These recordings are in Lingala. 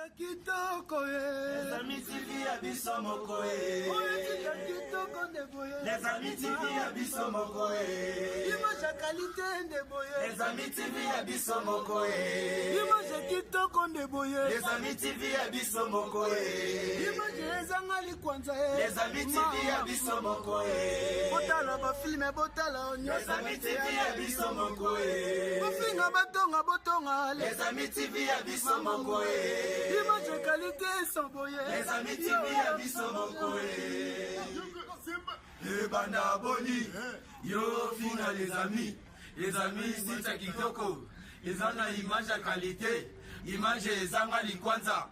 Les amis TV abisso mokoe. Les amis TV abisso mokoe. Les amis TV abisso mokoe. Les amis TV abisso mokoe. Les amis TV abisso mokoe. Les amis TV abisso mokoe. Les amis TV abisso mokoe. Les amis TV abisso mokoe. Le banda boni, yo fina les amis c'est cha kitoko. Les ana image à qualité, image zanga likwanza.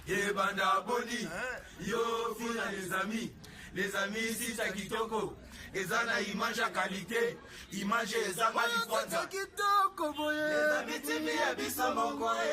Le banda boni, yo fina les amis c'est cha kitoko. Les ana image à qualité, image zanga likwanza. Les amis TV abisso mokoe.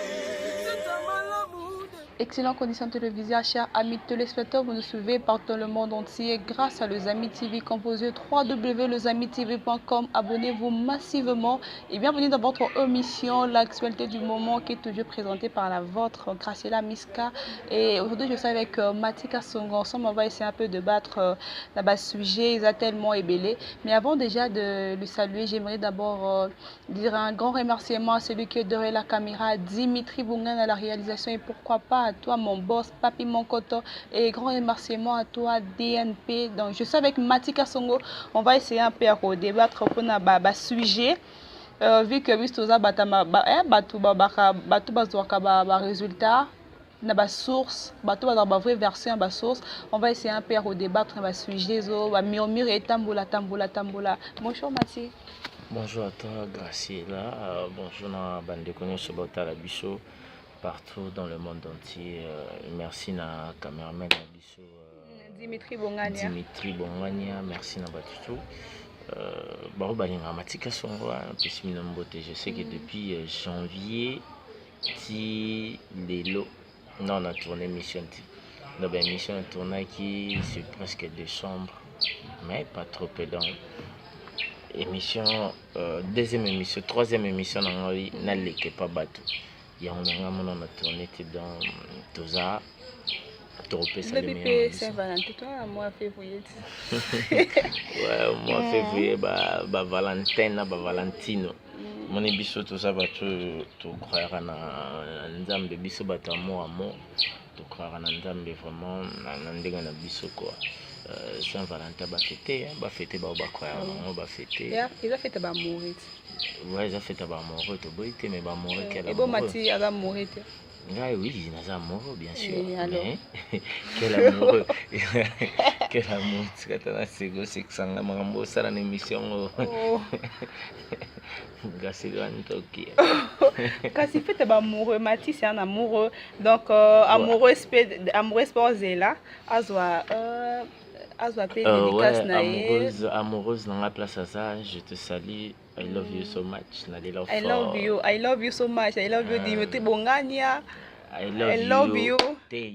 Excellente condition de télévision, chers amis téléspectateurs, vous nous suivez partout dans le monde entier grâce à Les Amis TV, composé www.lesamitv.com. Abonnez-vous massivement et bienvenue dans votre émission, l'actualité du moment qui est toujours présentée par la vôtre, Graciela Miska. Et aujourd'hui, je suis avec Matika Songo. Ensemble, on va essayer un peu de battre là-bas sujet, ils ont tellement ébellé. Mais avant déjà de le saluer, j'aimerais d'abord dire un grand remerciement à celui qui est derrière la caméra, Dimitri Bungan à la réalisation et pourquoi pas à toi mon boss, Papi Monkoto, et grand remerciement à toi DNP. Donc je suis avec Matika Songo, on va essayer un peu à débattre pour un sujet. Vu que bistoza batama batu bazwaka résultat na ba source batu ba vraie version ba source, on va essayer un peu à débattre un sujet zo ba murmure et tambola. Bonjour Mati. Bonjour à toi Graciela, bonjour à bandeko nyonso botala biso partout dans le monde entier. Merci na cameraman na biso Dimitri Bongania, merci na batutu. Baro balinga Matika Songo pesi minombote. Je sais que depuis janvier ti lelo non on a tourné mission mission tourné qui c'est presque décembre mais pas trop pédant. Émission deuxième émission, troisième émission n'a l'équipe pas battu. Il y a un tourné dans Toza. Depuis Saint-Valentin, toi, mois février. Ouais, mois février, Valentin, Valentino. Mon ébisso, tout ça va tout croire à Nzambe, bisso bat amour, tout croire à Nzambe vraiment, Nandega bisso quoi. Saint-Valentin va fêter, va croire, va fêter. Ils ont fait mourir. Ouais, ils ont fait mourir, mais va mourir quel amour. Et bon, Mati, elle va mourir. Oui, il a amoureux, bien sûr. Mais quel amoureux. Quel amour. C'est que ça m'a rendu ça dans l'émission. Quand il fait amoureux, Mati, c'est un amoureux. Donc, amoureux sport là. Amoureuse dans la place à ça, je te salue. I love you so much. I love you so much. I love you Dimitri Bongania. I love you. Te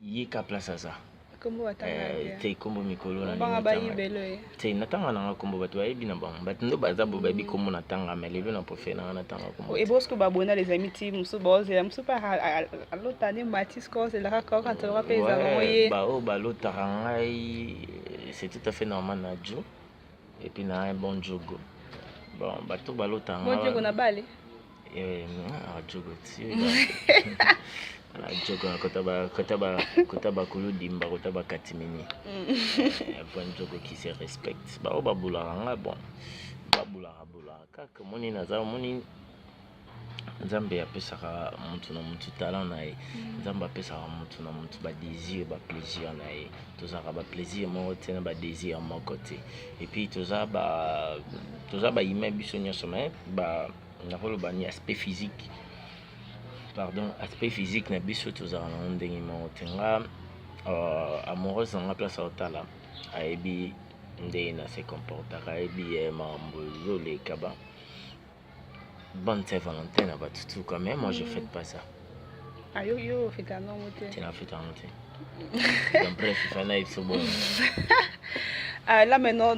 yika place à ça. Kombo batanga. Te kombo mikolo na banga ba yibelo. Te natanga na kombo batu ayebi na bango. Bat ndo baza bo bayebi kombo natanga mais lelo na pofe na natanga kombo. Et bosco babona les amis team muso boze muso pa alotane Matis ko c'est la quand on rappelle les envoyer. Ba lotaranga c'est tout à fait normal na jo et puis na un bon jogo. Bon, bateau balotanga. Bon jogo na bale. Jogo ti. Jogo kotaba kulu dimba kotaba katimini. Bon jogo qui se respecte. Ba babularanga bon. Babula kaka moni naza moni Nzambe apesaka mutu na mutu talent na ye. Nzambe apesaka mutu na mutu ba désir ba plaisir na ye. Tozaka ba plaisir mo tena ba désir mo côté. Et puis toza ba humain biso nyonso mais ba na rolo ba ni aspect physique. Aspect physique na biso toza na ndenge mo tenga amoureuse na place à otala. Ayebi ndenge na se comportera ayebi mambo zo le kaba. Bonne Saint-Valentin à tout quand même, moi je fête pas ça. Ah yo fait un nom tu n'as fait un nom. Donc bref, il fallait être bon. Là maintenant,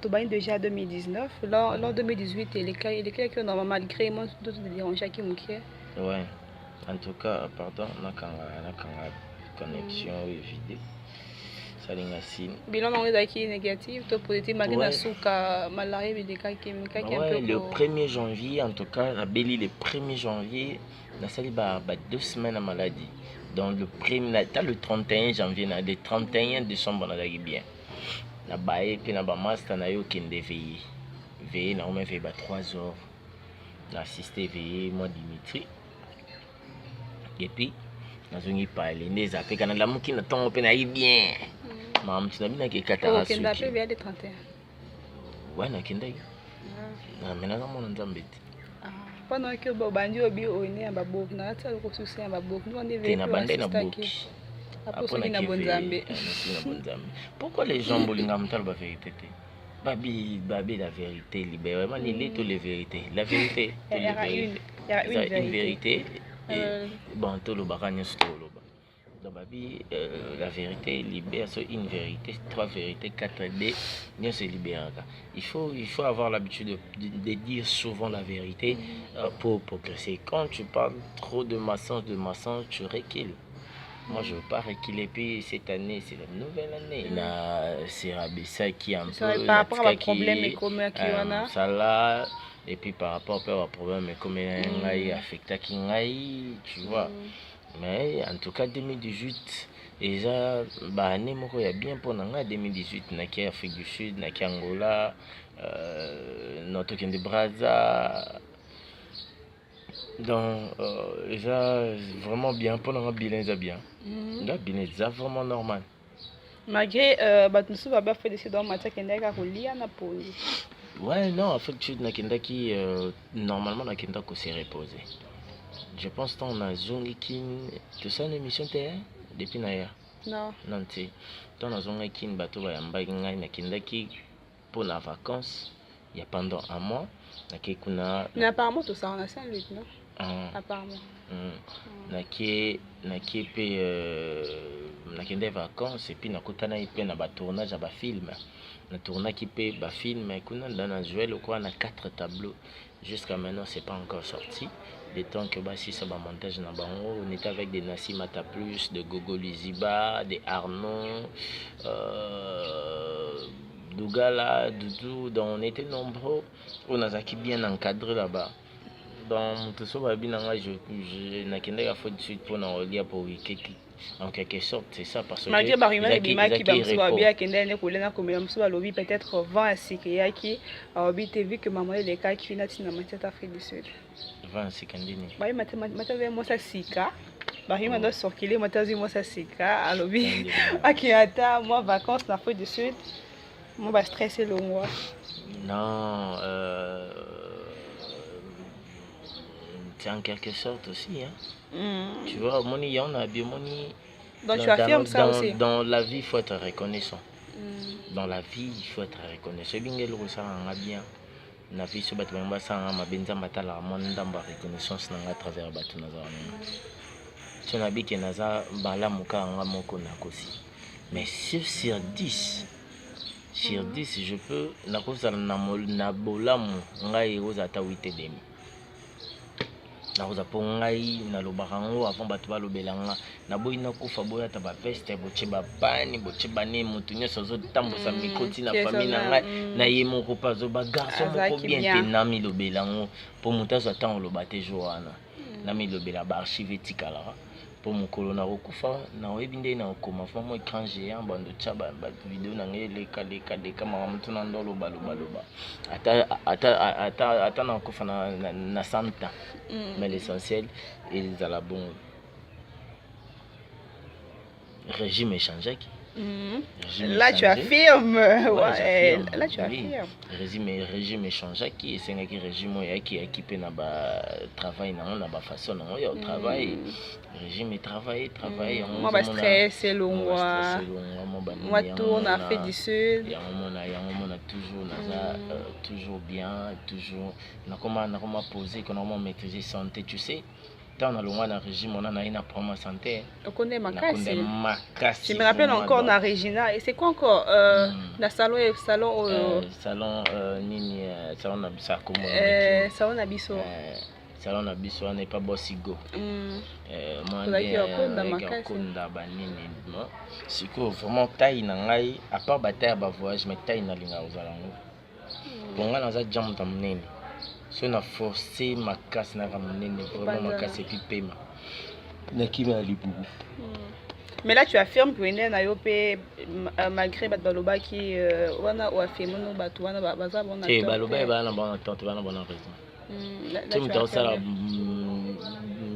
tu vas déjà 2019. Là en 2018, il est que normalement malgré moi d'autres des dérangeants qui m'ont. Ouais. En tout cas, pardon, nakanga connexion vidéo. Ça linga signe. Bilan non est négatif, toi positif, malgré la souka malaria mais des cas qui un peu. Le 1er janvier, en tout cas, la Béli le 1er janvier, la salle ba 2 semaines à maladie. Donc le 31 janvier, le 31 décembre, on a bien. Na bae puis na ba master na yo kende veillé na on fait 3 heures. Na assisté veillé moi Dimitri. Et puis nazongi parler les appels kana la muki na tongo pe na bien. Mam tu na bina ke katara suki. Kende appel veillé le 31. Ouais na kende. Na mena na mona nzambe. Pendant que bandi obi oine ya babok na tsa ko susi ya babok nous on est veillé. Na bande na bok. Pourquoi les gens bolinga mtal ba vérité babi la vérité libère vraiment il toutes les vérités la vérité il y a une vérité et bon tout le baranya stolo donc babi la vérité libère sur une vérité 3 vérités 4D bien se libérer il faut avoir l'habitude de dire souvent la vérité pour progresser. Quand tu parles trop de mensonges tu recules. Moi, je veux pas reculer. Puis cette année, c'est la nouvelle année. C'est Rabissa qui est un peu. Par rapport à problème et comme ça là. Et puis par rapport à problème et comme il affecté qui tu vois. Mais en tout cas, 2018, déjà, année il y a bien pour 2018, naki Afrique du Sud, naki Angola, notre Kende Brazza. Donc, déjà, vraiment bien pour nous, bien. Là, bien, c'est vraiment normal. Malgré, tu vas faire des choses dans matière qui est à relier à pause. Ouais, non, en fait, tu n'as qui normalement, on a se reposer. Je pense que on a zone qui, tu sais, une émission télé depuis Naya. Non. Non, tu sais, on a zone qui, bateau, va y avoir qui pour la vacances, il y a pendant un mois. Mais apparemment tout ça on a Saint-Luc, non? Apparemment. Naki des vacances et puis nakutana ipe na ba tournage à ba film. Na tourna qui pe ba film et kuna dans jouer le quoi na 4 tableaux. Jusqu'à maintenant c'est pas encore sorti. Le temps que si ça va montage na bango, on était avec des Nassimata Plus, de Gogo Liziba, des Arnaud, Dougala, Doudou, donc on était nombreux, on a bien encadré là-bas. Donc tout ça va bien, je n'ai qu'à faire de suite pour nous lire pour en quelque sorte, c'est ça parce que malgré barima les bima qui va bien kende ne kolena comme la lobby peut-être 20 à Sikya qui a vu que maman les cas qui n'a tina matière Afrique du Sud 20 à Sikandini bah matave moi ça Sika barima doit sortir matazi moi ça Sika à lobby akiata moi vacances en Afrique du Sud moi va stresser le mois non c'est en quelque sorte aussi hein. Tu vois moni y en a bien moni donc tu affirmes ça aussi dans la vie il faut être reconnaissant. Dans la vie il faut être reconnaissant bingelo ça nga bien na vie so bato bamba ça ma benza matala mondamba reconnaissance na à travers bato na za tu na bi ke naza bala muka nga moko na kosi mais sur 10 je peux na kosa na bolamu ngai ozata 8,5 na koza po ngai na lobarango avant bato balobelanga na boyi na kufa boya ta ba veste boche ba bani boche bane mutu nyoso zo tambusa mikoti na famille na ngai na ye moko pa zo ba garçon moko bien tenami lobelango po mutazo atanga lobate joana na mi lobela ba archive tikala pour mon colonna okufa na webinde na okoma famo écran géant bando chaba ba vidéo na ngele kale kama mtu na ndolo baloba ata na okufa na santa mais l'essentiel ils à la bon régime échangé là tu affirmes ouais là tu affirmes régime échangé qui est un régime qui est équipé na ba travail na ba façon na yo travail régime et travail moi ba stress longwa moi tourne Afrique du Sud ya on a toujours toujours bien toujours na comment poser comment maîtriser santé tu sais dans le régime on a une promo santé on connaît Makassi je me rappelle encore na Regina et c'est quoi encore la salon nini salon na bisa comme salon na biso salon na biso wana pas bosigo moi kunda banini siko vraiment taille na ngai à part bataille ba voyage mais taille na linga ozalango ponga na za jam ta munene so na forcer makasi na ka munene vraiment makasi puis pema na kimi na libubu. Mais là, tu affirmes que Wende na yope malgré Baloba qui wana ou affirme no batu wana baza bon acteur. Baloba bana bon acteur, bana bon raison. Tu me dis ça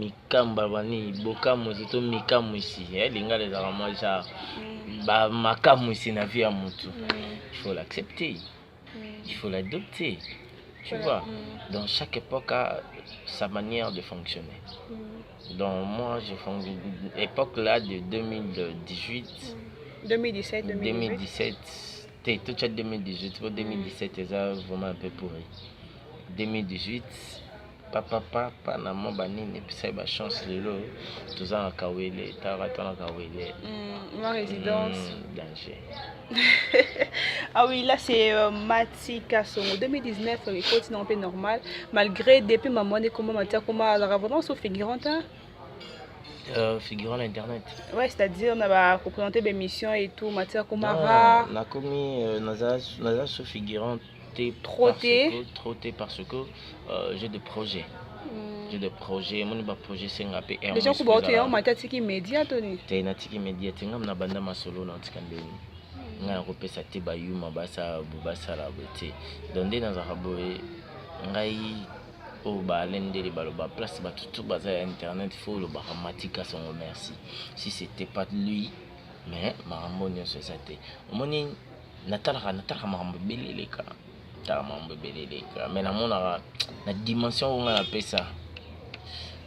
mikamba bani bokamu zito mikamu ici. Linga les arama ja ba makamu ici na vie ya mutu. Il faut l'accepter. Il faut l'adopter. Tu vois. Dans chaque époque a sa manière de fonctionner. Donc moi, je fais l'époque là de 2018, 2017, tout 2018, pour 2017, c'est vraiment un peu pourri. 2018, papa, Panama, Banine, et puis ça, il chance de l'eau, tout ça en Kawele, Taraton en Kawele. Ma résidence. Danger. Ah oui, là c'est Mati Kassongo. 2019, il continue un peu normal, malgré depuis ma monnaie, comment la revenance au figurante. Figurant l'internet. Ouais, c'est-à-dire on a représenté des missions et tout, matière comme rare. On a commis naza sous figurant trotté parce que j'ai des projets. J'ai des projets, mon projet c'est un peu les gens qui ont été en matière tiki média Tony. T'es na tiki média, t'es na banda masolo na tikandeni. Nga repesa te bayuma basa bubasa la beauté. Donde dans un raboé ngai oh bah l'endé les baloba place bah tout bazar internet faut le baramatika son merci si c'était pas lui mais maramoni sur ça té omoni natala marambo beleleka tala marambo beleleka mais na mona na dimension on a appelé ça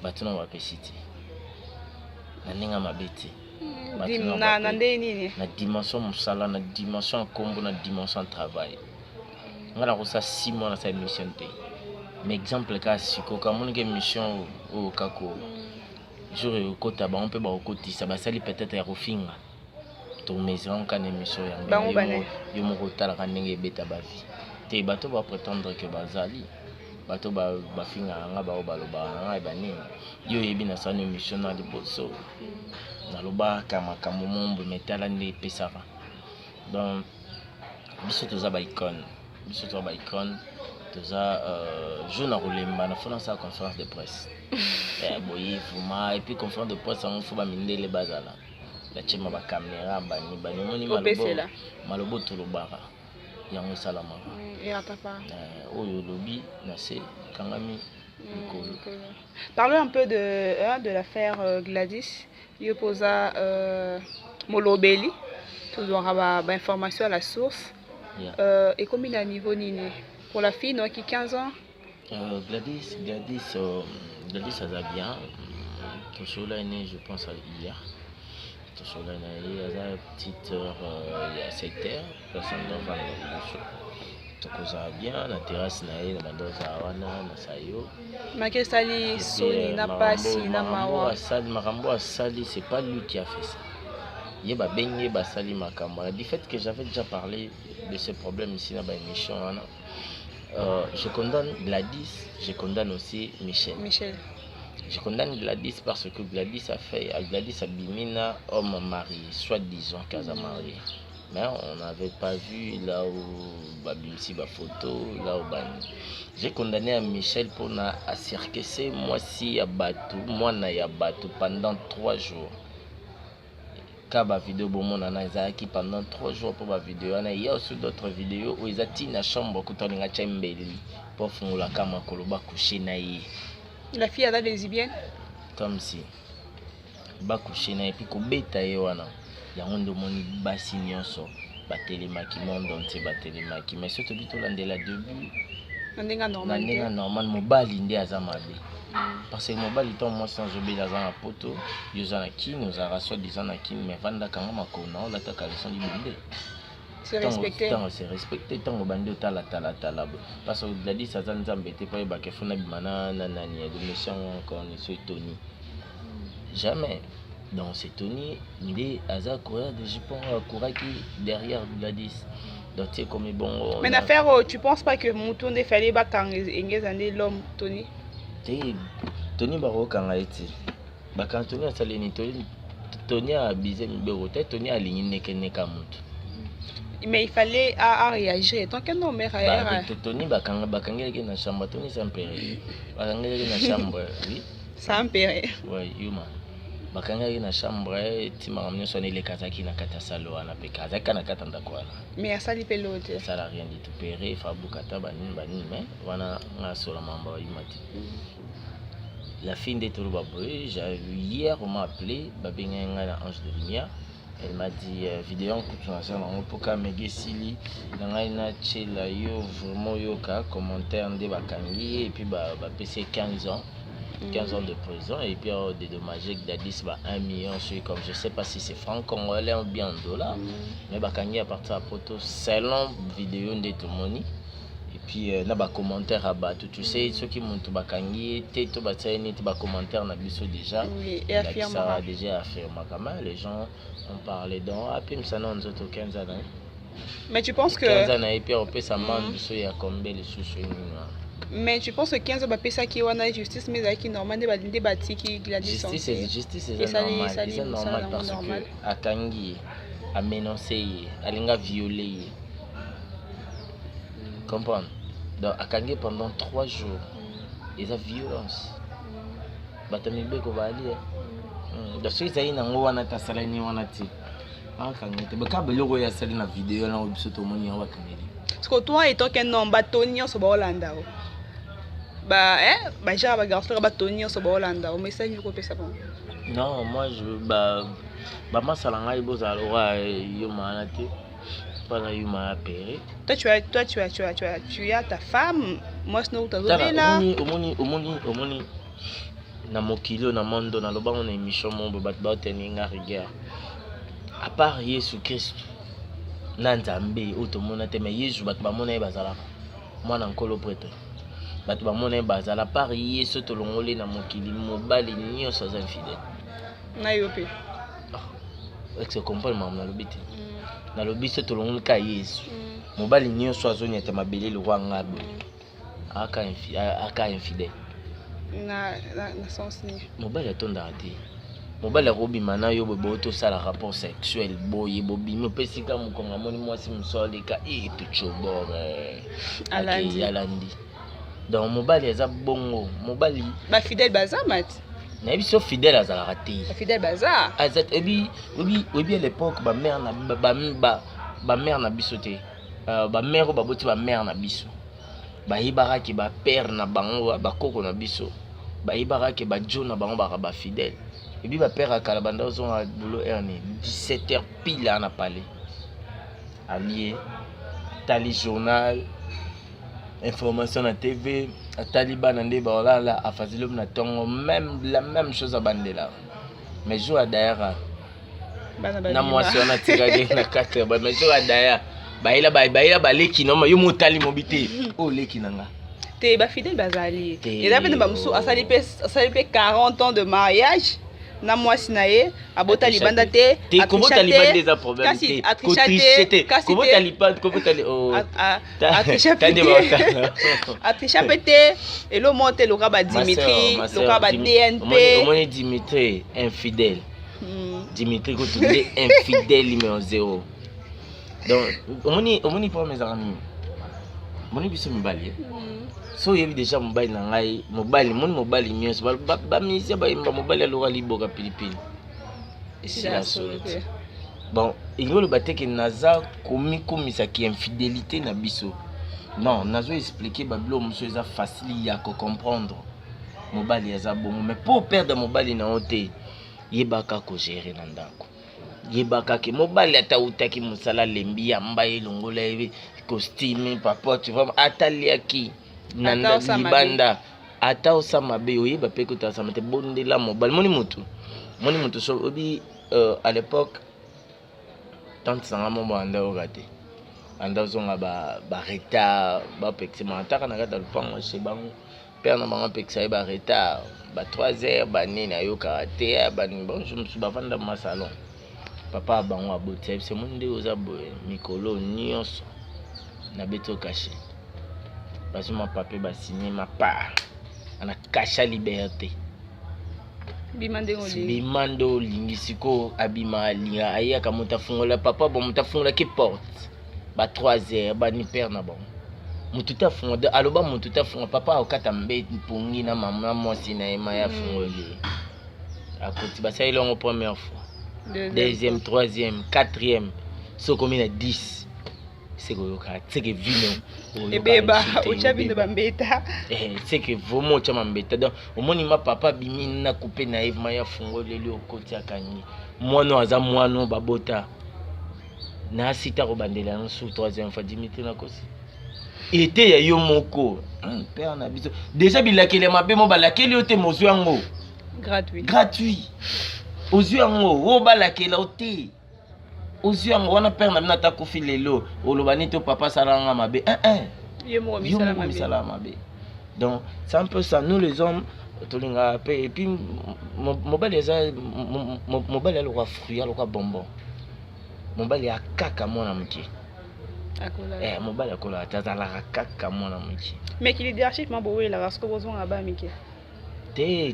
batuna wa pesiti na ninga mabeti na nini na dimension musala na dimension kombo na dimension travail ngala ko sa 6 mois na sa mission té. Mais exemple cas si ko mon mission au kako jour kota ba on peut ba okoti ça ba sali peut-être ya rofinga to maison kan émission ya yo mo kota la kanenge beta ba vie te bato ba prétendre que bazali bato ba finga nga ba baloba nga ba nini yo yebi na sa émission na liboso na loba kama mombo metala ndi pesara donc biso to za ba icône je n'ai pas fait une conférence de presse. Et puis conférence de presse, on faut miner les bases là. La chema ba caméra bani moni malobo to lobara. Yango salama. Et à papa. Oyo lobi na se kangami nikolo. Parlons un peu de l'affaire Gladys. Il posa Molobeli. Toujours avoir information à la source. Et combien à niveau nini? Pour la fille, non, qui 15 ans. Gladys, ça va bien. Toujours là, je pense hier. Toujours là, il y a une petite heure, il y a 7 heures. Personne ne va le ça va bien. La terrasse, il y a une sayo. Mais qu'est-ce que Sony n'a pas si n'a mawa. Marambo a sali, c'est pas lui qui a fait ça. Il y a baigné, sali makamba. Du fait que j'avais déjà parlé de ce problème ici dans l'émission. Je condamne Gladys, je condamne aussi Michel. Je condamne Gladys parce que Gladys a bimina homme marié, soi-disant casa marié. Mais on n'avait pas vu là où Babimsi ba photo, là où j'ai condamné à Michel pour na circuser moi si ya batou, moi na ya batou pendant 3 jours. Kaba vidéo bon qui pendant 3 jours pour ma vidéo il y a aussi d'autres vidéos où ils attendent la chambre kotolinga chembeli pour faire la kama koloba coucher na yi la fille a lesbienne comme si ba coucher na et puis ko beta ye wana yango ndo moni basi nyonso ba telemaki monde entier ba telemaki mais surtout bito landela début ndinga normal mobali ndi azamabe. Parce que mobile est moi sans oublier dans un poteau, ils ont qui nous a rassuré disant à qui mais vanda quand même on a l'attaque à leçon du monde. C'est respecté. C'est respecté tant au bande tala parce que Gladys ça nous embêté pas ba que fona bimana nanani de mission encore ni c'est Tony. Jamais. Donc c'est Tony, il est Aza courir de Japon courir qui derrière Gladys. Donc c'est comme bon. Mais l'affaire tu penses pas que Moutoune fallait ba quand l'homme Tony Tony Barokanga eti. Bakanga Tony asaleni Tony a abusé Mibero. Tony a ligné neka mutu. Mais il fallait à réagir. Tant qu'un homme réagit. Tony Bakanga na chambre. Tony sans péré. Bakanga na chambre. Oui. Sans péré. Oui, Yuma. Bakanga na chambre. Tima ramené sonné les kazaki na kata salo na pe kazaka na kata ndakwana. Mais à ça il peut l'autre. Ça n'a rien dit tout péré. Fabukata banin mais wana nga sola mamba Yumati. La fille de Touloubaboé, hier on m'a appelé, Babinga la Ange de Lumière. Elle m'a dit vidéo en continuation dans Poka Megesili, dans la Tchela yo vraiment yoka commentaire de Bakangi et puis PC 15 ans. 15 ans de prison et puis dédommagé que Dadis 1 million comme je sais pas si c'est franc congolais ou bien en dollars. Mais Bakangi à partir de photo selon vidéo de Tomoni. Et puis na ba commentaire à bas tu sais ceux qui montent Bakangi to batani ba commentaire na biso déjà oui, et affirme ça déjà affirmé quand les gens ont parlé donc après ça non nous autres 15 ans. Mais tu penses que 15 ans et puis on peut ça manque biso ya combien les sous. Mais tu penses que 15 ans ba pesa ki wana justice mais qui normal de bati qui la justice c'est normal c'est normal parce que Akangi a menacé alinga violé. Comprendre. Donc, à Kangi pendant 3 jours, ils ont violence. Batamibe ko bali. Donc, ceux qui ont wana ta salani wana ti. Ah Kangi te baka beloko ya sali na vidéo na obiso to moni wa Kangi. Parce que toi étant qu'un homme batonio so ba Hollanda. Ba ja ba garçon batonio so ba Hollanda. Mais ça je peux pas bon. Non, moi je masalanga iboza lora yo manati. Toi tu as ta femme, moi sinon tu as là. Omoni na mokilo na mondo na loba on émission mombo bat ba teninga rigueur. À part Yesu Christ na Nzambe otomona te mais Yesu bat ba mona bazala. Moi na nkolo prêtre. Bat ba mona bazala par Yesu to longole na mokili mobali nyo sa infidèle. Na yope. Est-ce que comprendre maman na lobiti? Na lobiso to longo ka Yesu mobali nyonso azonyata mabele le roi ngabo aka infidèle na sens ni mobali atonda ate mobali robi mana yo bobo to sala rapport sexuel boye bobimi pesika mukonga moni mwasi musole ka to chobore alandi donc mobali aza bongo mobali ba fidèle bazamat na biso fidèle azala raté fidèle bazar azat obi à l'époque ba mère na biso te ba mère ba boti ba mère na biso ba ibara ki ba père na bango ba koko na biso ba ibara ki ba jo na bango ba fidèle et puis ba père akala banda zo na boulot erni 17h pile na palais allié tali journal information na TV Taliban ande ba la a fazilo na tongo même la même chose à bandela mais jour à d'ailleurs na moi si on a tiré na 4 mais jour à d'ailleurs ba leki no yo motali mobité oh leki nanga te ba fidèle bazali et là ben ba musu asali pe 40 ans de mariage na mwasi na ye abota libanda te akobota libanda des problèmes te kotrichete kobota libanda kobota atrichapete et le monte le ba Dimitri le ba DNP omoni Dimitri infidèle Dimitri ko tudé infidèle numéro 0 donc omoni pour mes amis omoni biso mibali so yebi déjà mobali na ngai mobali nyonso ba misia ba imba mobali alora liboka pilipili ici la solide bon ingolo bateke naza komisa ki infidélité na biso non nazo expliquer babilo muso eza facile ya ko comprendre mobali aza bon mais pour perdre mobali na ote yebaka ko gérer na ndako yebaka ke mobali atautaki musala lembi ya mbaye longola ebe costume papa tu vois ataliaki nanda libanda ata osama be oyeba pe ko tasama te bondela mobali moni mutu so obi à l'époque tant sanga mo banda okate anda zonga ba retard ba pexima ataka na kata lupango chez bango père na bango pexa ba retard ba 3h ba nini ayoka te ba ni bonjour musu ba vanda ma salon papa bango abote c'est monde oza boye mikolo nyonso na beto caché parce que mon papa va signer ma part ana kasha liberté bimando lingisiko abima linga ayaka muta fungola papa bon muta fungola ki porte ba 3h ba ni père na bon mututa fungola aloba mututa fungola papa okata mbe mpungi na mama mwasi na ema ya fungoli akoti basali longo première fois deuxième troisième quatrième so comme na 10 c'est que vino ebeba uchabinde bambeta c'est que vraiment chama mbeta donc omoni ma papa bimi na couper na Eve maya fungoli li okoti akanyi mwana aza mwana babota na sita ko bandela nsu troisième fois Dimitri na kosi était ya yo moko père na biso déjà bilakele mabe mo balakeli ote mozu yango gratuit ozu yango o balakela ote ozu yango wana père na bina takufi lelo olobani to papa salanga mabe yo mo misala mabe donc c'est un peu ça nous les hommes tolinga et puis mobali eza mobali aloko fruit aloko bonbon mobali akaka mwana mki mobali akola tazala kaka mwana mki mais qu'il leadership mabo wela parce que bozon aba miki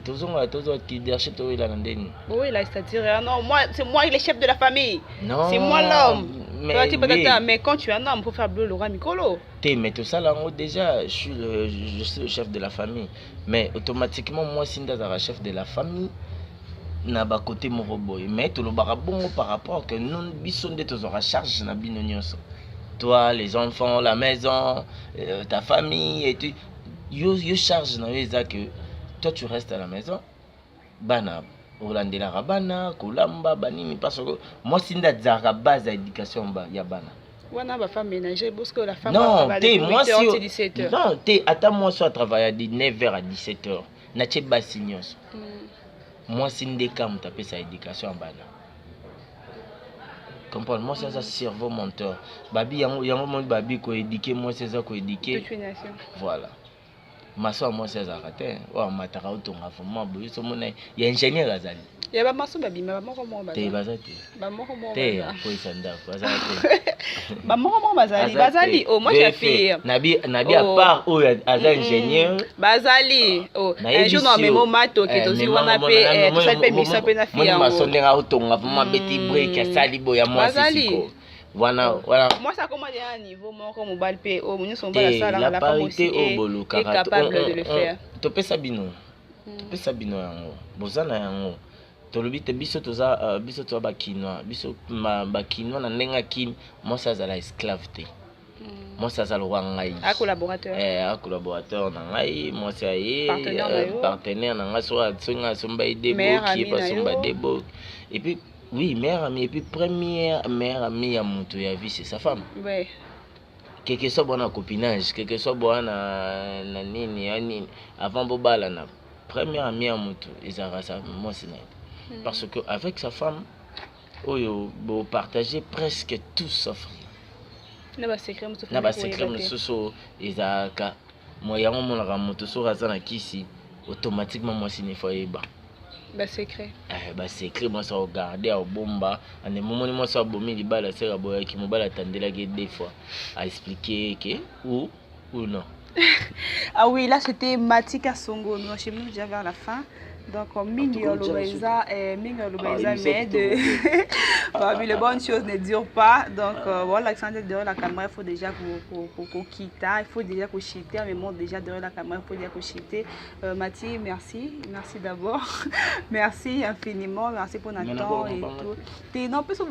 tozonga leadership to wela ndeni wela c'est-à-dire non moi c'est moi le chef de la famille non c'est moi l'homme mais quand tu es un homme faut faire bleu le roi Mikolo mais tout ça là déjà je suis le chef de la famille mais automatiquement moi si ndazara chef de la famille na ba côté moko boy mais to lo bara bongo par rapport que nous biso nde tozora charge na bino nyonso toi les enfants la maison ta famille et tu yo charge na eza que toi tu restes à la maison bana olandela rabana kolamba banini parce que moi si ndazara base à éducation ba ya bana wana ba femme ménagère parce que la femme non va t'es moi si 17h non t'es attends moi soit travailler de 9h à 17h na tche basi nyonso moi si ndeka mutape sa éducation en bana comprendre moi c'est ça cerveau menteur babi yango mon babi ko éduquer moi c'est ça ko éduquer voilà maso moi c'est ça raté wa mataka utonga vraiment boyo so mona ya ingénieur azali ya ba maso babi ba moko mo ba te bazati ba moko mo te ko isanda bazati ba moko mo bazali oh moi j'ai fait nabi à part o aza ingénieur bazali oh un jour non mais mon mato qui tozi wana pe tout ça pe mi ça pe na fi yango maso ndenga utonga vraiment beti break ya sali boya moi c'est voilà moi ça comment à un niveau moko mobile pe au nous sont pas la femme aussi est capable de le faire to pesa bino yango bozana yango tolobi te biso toza biso to bakinois biso bakinois na ndenga kin moi ça za la esclave te moi ça za le roi ngai a collaborateur na ngai moi ça y partenaire na ngai so atsunga somba idebo qui pas somba debo et puis oui, meilleure amie et puis première meilleure amie à mon ya vie c'est sa femme. Ouais. Quelque soit bon en copinage, quelque soit bon na nini avant bobala na première amie à mon ezara ça moi c'est parce que avec sa femme oyo bo partager presque tout sauf na ba secret muso ezaka moi yango mon la moto so razana kisi automatiquement moi c'est ne faut eba ba secret secret moi ça regarder au bomba en un moment moi ça bomi libala sera boya ki mobala tandela que des fois à expliquer que ou non. Ah oui, là c'était Matika Songo, nous achemins déjà vers la fin. Donc Mingo Lobeza mais de les bonnes choses ne durent pas. Donc voilà, Alexandre derrière la caméra, il faut déjà qu'on quitte, il faut déjà qu'on chite, mais bon déjà derrière la caméra, il faut déjà qu'on chite. Mathie, merci d'abord. Merci infiniment, merci pour notre temps et tout. Non, plus au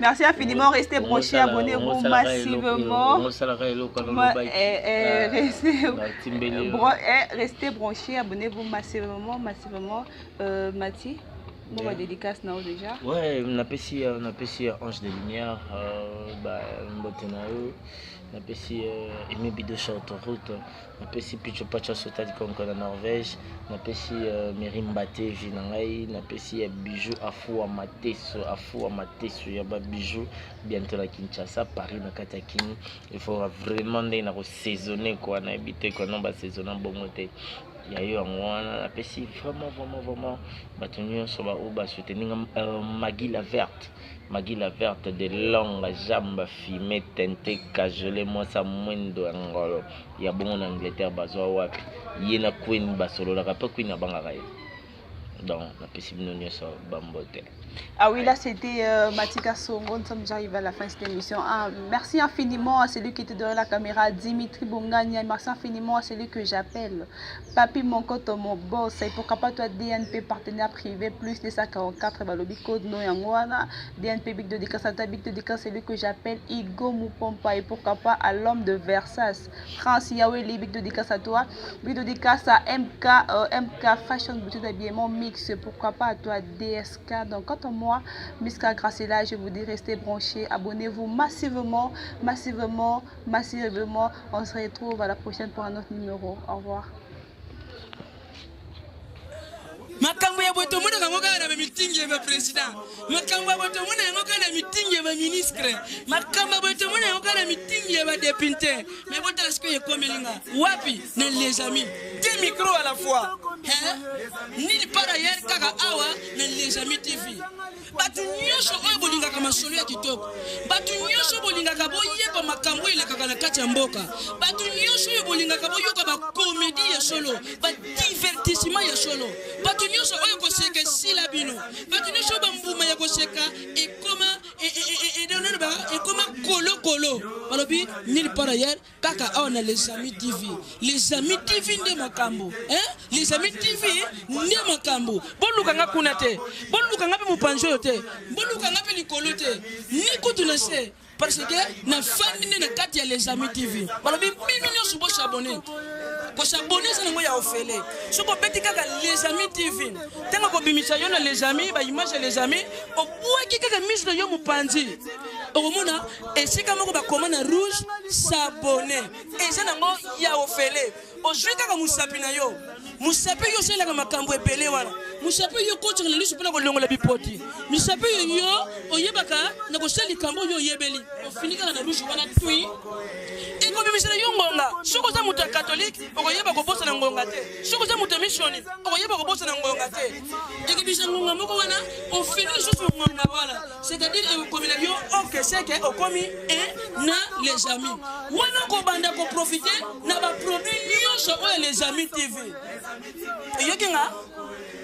merci infiniment, restez branchés, abonnez-vous massivement. Restez branchés, abonnez-vous massivement. Mathie, bon, dédicace now déjà. Ouais, on a passé Ange de Lumière, on a passé Aimé Bido sur autoroute, on a passé Picho Pacha Sota du Congo en Norvège, on a passé Mirim Baté Vinangai, on a passé Bijou Afou Amateso, Yaba Bijou, bientôt la Kinshasa, Paris, na Katakini. Il faut vraiment saisonner quoi, on a habité quoi, non, saisonner bon côté. ya yo wana na pesi vraiment bato nyonso ba oba soutenir Maggie la verte de longue jambe fumée teintée cajolée moi sa mwendo ngolo ya bongo na Angleterre bazwa wapi yena queen basolo la pa queen abanga ye donc la pesi bino nyonso bambote. Ah oui, là c'était Matika Songo, nous sommes déjà arrivés à la fin de cette émission. Ah, merci infiniment à celui qui était derrière la caméra, Dimitri Bongania. Merci infiniment à celui que j'appelle Papi Monkoto, mon boss. Et pourquoi pas toi, DNP partenaire privé, plus de 144, Balobi Code Noyangwana, DNP Big de Dika, Santa Big de Dika, celui que j'appelle Igo Moupompa. Et pourquoi pas à l'homme de Versace, France Yaweli, Big de Dika, toi, Big de Dika, ça MK Fashion, boutique d'habillement mix. Pourquoi pas à toi, DSK. Donc, quand moi, Miska Gracela, je vous dis restez branchés, abonnez-vous massivement. On se retrouve à la prochaine pour un autre numéro. Au revoir. Makambo ya boto muna kangoka na meeting ya president. Makambo ya boto muna kangoka na meeting ya ministre. Makambo ya boto muna kangoka na meeting ya député. Mais boto est-ce que yekomelinga? Wapi ne les amis? Deux micros à la fois. Hein? Ni par ailleurs kaka awa na les amis TV. Batu nyosho oyo bolingaka masolo ya kitoko. Batu nyosho bolingaka boyeba makambo elekaka na kati ya mboka. Batu nyosho oyo bolingaka boyoka ba comédie ya solo, ba divertissement ya solo. Batu nyosho oyo koseka sila bino. Batu nyosho ba mbuma ya koseka ekoma kolo. Balobi nil par ailleurs kaka awa na les amis TV. Les amis TV nde makambo. Hein? Les amis TV nde makambo. Boluka nga kuna te. Boluka nga pe mupanjo te. Boluka nga pe likolo te. Ni kutu na se. Parce que na fandi na kati ya les amis TV. Balobi bino nyoso bo s'abonner. Ko s'abonner ça ngo ya ofele. Soko beti kaka les amis TV. Tenga ko bimisa yo na les amis, ba image ya les amis, o bwaki kaka mise yo mupanzi. Okomona esika moko ba commande rouge s'abonner. Et ça nango ya ofele. Ozwi kaka musapi na yo. Musapi yo selaka makambo ebele wana. Musapi yo kotsanga na lisu pona ko longola bipoti. Musapi yo oyebaka na ko sali kambo yo yebeli. Ofinika na rouge wana tui. Eko bimisela yo ngonga. Soko za muta catholique okoyeba ko bosa na ngonga te. Soko za muta missioni okoyeba ko bosa na ngonga te. Eko bisa ngonga moko wana ofini juste ngonga wala. C'est-à-dire ko bila yo OK c'est que okomi na les amis. Wana ko banda ko profiter na ba produit nyonso oyo les amis TV. Yokinga,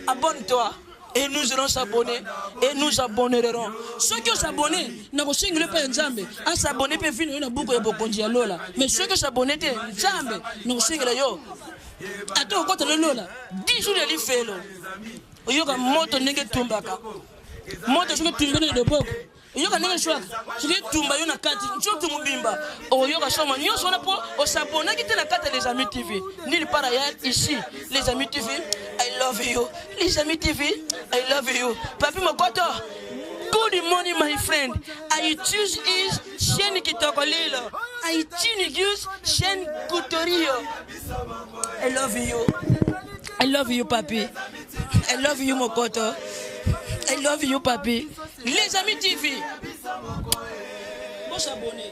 abonne-toi et nous allons s'abonner et nous abonnerons. Ceux qui s'abonnent, n'a pas single pas Nzambe. À s'abonner peut finir une boucle de bokonji lola. Mais ceux qui s'abonnent, Nzambe, nous single yo. Attends, quand le lola, 10 jours de l'ifelo. Oyoka moto nenge tumbaka. Moto je tumbene de boko. Yoka nenge shwaka. Je tumba yo na kati, nchoto mubimba. Oyoka soma nyonso na po o s'abonner qui te la carte des amis TV. Nulle part ailleurs ici, les amis TV. I love you. Les amis TV, I love you. Papi Mokoto, good morning my friend. I choose is chaîne kitoko lilo. I choose chaîne kutorio. I love you. I love you papi. I love you Mokoto. I love you papi. Les amis TV. Bon s'abonner.